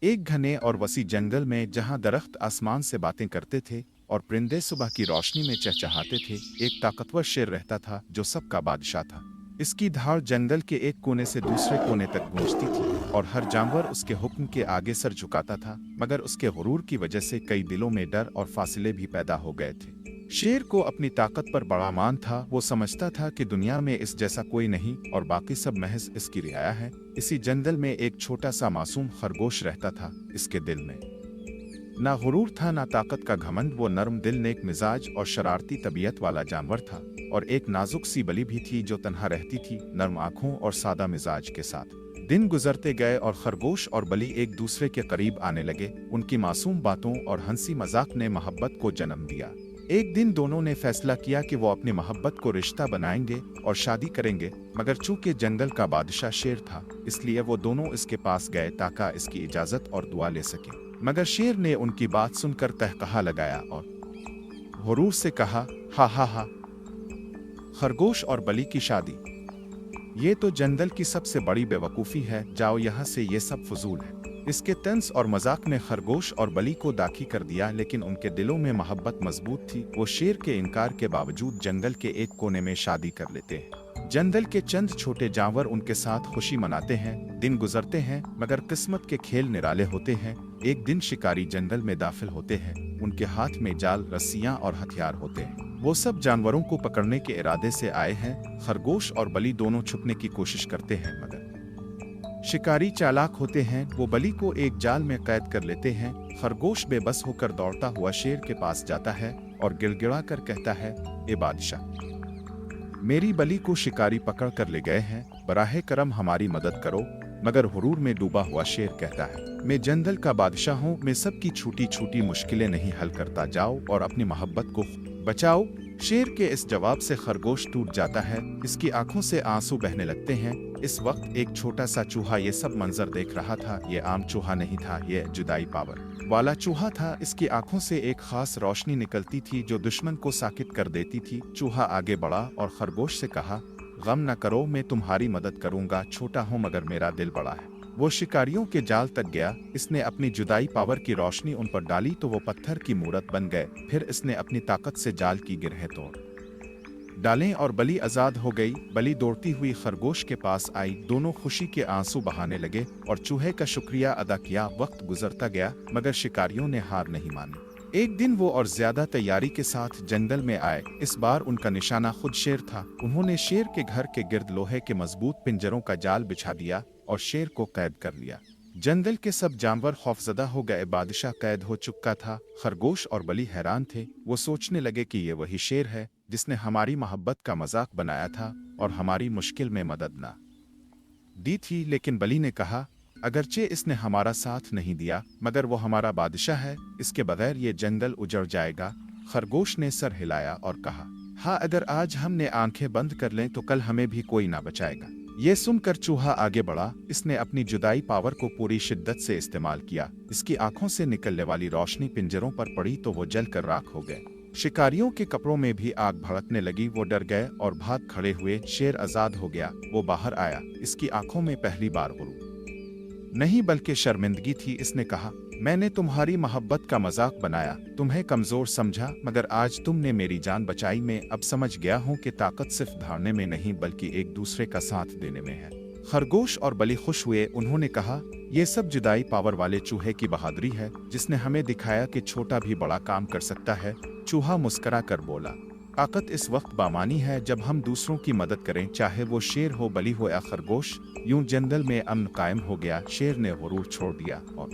एक घने और वसी जंगल में जहां दरख्त आसमान से बातें करते थे और परिंदे सुबह की रोशनी में चहचहाते थे, एक ताकतवर शेर रहता था जो सबका बादशाह था। इसकी धार जंगल के एक कोने से दूसरे कोने तक गूंजती थी और हर जानवर उसके हुक्म के आगे सर झुकाता था, मगर उसके गुरूर की वजह से कई दिलों में डर और फासले भी पैदा हो गए थे। शेर को अपनी ताकत पर बड़ा मान था। वो समझता था कि दुनिया में इस जैसा कोई नहीं और बाकी सब महज इसकी रियाया है। इसी जंगल में एक छोटा सा मासूम खरगोश रहता था। इसके दिल में ना गुरूर था ना ताकत का घमंड। वो नरम दिल, नेक मिजाज और शरारती तबीयत वाला जानवर था। और एक नाजुक सी बली भी थी जो तन्हा रहती थी, नरम आंखों और सादा मिजाज के साथ। दिन गुजरते गए और खरगोश और बली एक दूसरे के करीब आने लगे। उनकी मासूम बातों और हंसी मजाक ने मोहब्बत को जन्म दिया। एक दिन दोनों ने फैसला किया कि वो अपनी मोहब्बत को रिश्ता बनाएंगे और शादी करेंगे, मगर चूंकि जंगल का बादशाह शेर था, इसलिए वो दोनों इसके पास गए ताकि इसकी इजाजत और दुआ ले सके। मगर शेर ने उनकी बात सुनकर तहकहा लगाया और गुरूर से कहा, हा हा हा, खरगोश और बली की शादी, ये तो जंगल की सबसे बड़ी बेवकूफ़ी है। जाओ यहाँ से, ये सब फजूल है। इसके तंज और मजाक ने खरगोश और बली को दाखी कर दिया, लेकिन उनके दिलों में मोहब्बत मजबूत थी। वो शेर के इनकार के बावजूद जंगल के एक कोने में शादी कर लेते हैं। जंगल के चंद छोटे जानवर उनके साथ खुशी मनाते हैं। दिन गुजरते हैं, मगर किस्मत के खेल निराले होते हैं। एक दिन शिकारी जंगल में दाखिल होते हैं। उनके हाथ में जाल, रस्सियां और हथियार होते हैं। वो सब जानवरों को पकड़ने के इरादे से आए हैं। खरगोश और बली दोनों छुपने की कोशिश करते हैं, मगर शिकारी चालाक होते हैं। वो बली को एक जाल में कैद कर लेते हैं। खरगोश बेबस होकर दौड़ता हुआ शेर के पास जाता है और गिड़गिड़ा कर कहता है, ए बादशाह, मेरी बली को शिकारी पकड़ कर ले गए हैं, बराहे करम हमारी मदद करो। मगर हुरूर में डूबा हुआ शेर कहता है, मैं जंगल का बादशाह हूँ, मैं सबकी छोटी छोटी मुश्किलें नहीं हल करता। जाओ और अपनी मोहब्बत को बचाओ। शेर के इस जवाब से खरगोश टूट जाता है। इसकी आंखों से आंसू बहने लगते हैं। इस वक्त एक छोटा सा चूहा ये सब मंजर देख रहा था। ये आम चूहा नहीं था, ये जुदाई पावर वाला चूहा था। इसकी आंखों से एक खास रोशनी निकलती थी जो दुश्मन को साकित कर देती थी। चूहा आगे बढ़ा और खरगोश से कहा, गम न करो, मैं तुम्हारी मदद करूंगा। छोटा हूं मगर मेरा दिल बड़ा है। वो शिकारियों के जाल तक गया। इसने अपनी जुदाई पावर की रोशनी उन पर डाली तो वो पत्थर की मूरत बन गए। फिर इसने अपनी ताकत से जाल की गिरहें तोड़ डालें और बली आजाद हो गई। बली दौड़ती हुई खरगोश के पास आई। दोनों खुशी के आंसू बहाने लगे और चूहे का शुक्रिया अदा किया। वक्त गुजरता गया, मगर शिकारियों ने हार नहीं मानी। एक दिन वो और ज्यादा तैयारी के साथ जंगल में आए। इस बार उनका निशाना खुद शेर था। उन्होंने शेर के घर के गिर्द लोहे के मजबूत पिंजरों का जाल बिछा दिया और शेर को कैद कर लिया। जंगल के सब जानवर खौफजदा हो गए। बादशाह कैद हो चुका था। खरगोश और बली हैरान थे। वो सोचने लगे कि ये वही शेर है जिसने हमारी मोहब्बत का मजाक बनाया था और हमारी मुश्किल में मदद ना दी थी। लेकिन बली ने कहा, अगरचे इसने हमारा साथ नहीं दिया, मगर वो हमारा बादशाह है। इसके बगैर ये जंगल उजड़ जाएगा। खरगोश ने सर हिलाया और कहा, हाँ, अगर आज हमने आंखें बंद कर लें तो कल हमें भी कोई ना बचाएगा। ये सुनकर चूहा आगे बढ़ा। इसने अपनी जुदाई पावर को पूरी शिद्दत से इस्तेमाल किया। इसकी आंखों से निकलने वाली रोशनी पिंजरों पर पड़ी तो वो जल कर राख हो गए। शिकारियों के कपड़ों में भी आग भड़कने लगी। वो डर गए और भाग खड़े हुए। शेर आजाद हो गया। वो बाहर आया। इसकी आंखों में पहली बार गुरूर नहीं बल्कि शर्मिंदगी थी। इसने कहा, मैंने तुम्हारी मोहब्बत का मजाक बनाया, तुम्हें कमजोर समझा, मगर आज तुमने मेरी जान बचाई। मैं अब समझ गया हूँ कि ताकत सिर्फ धारने में नहीं बल्कि एक दूसरे का साथ देने में है। खरगोश और बली खुश हुए। उन्होंने कहा, ये सब जुदाई पावर वाले चूहे की बहादुरी है, जिसने हमें दिखाया कि छोटा भी बड़ा काम कर सकता है। चूहा मुस्करा कर बोला, ताकत इस वक्त बामानी है जब हम दूसरों की मदद करें, चाहे वो शेर हो, बली हो या खरगोश। यूं जंगल में अमन कायम हो गया। शेर ने गुरूर छोड़ दिया और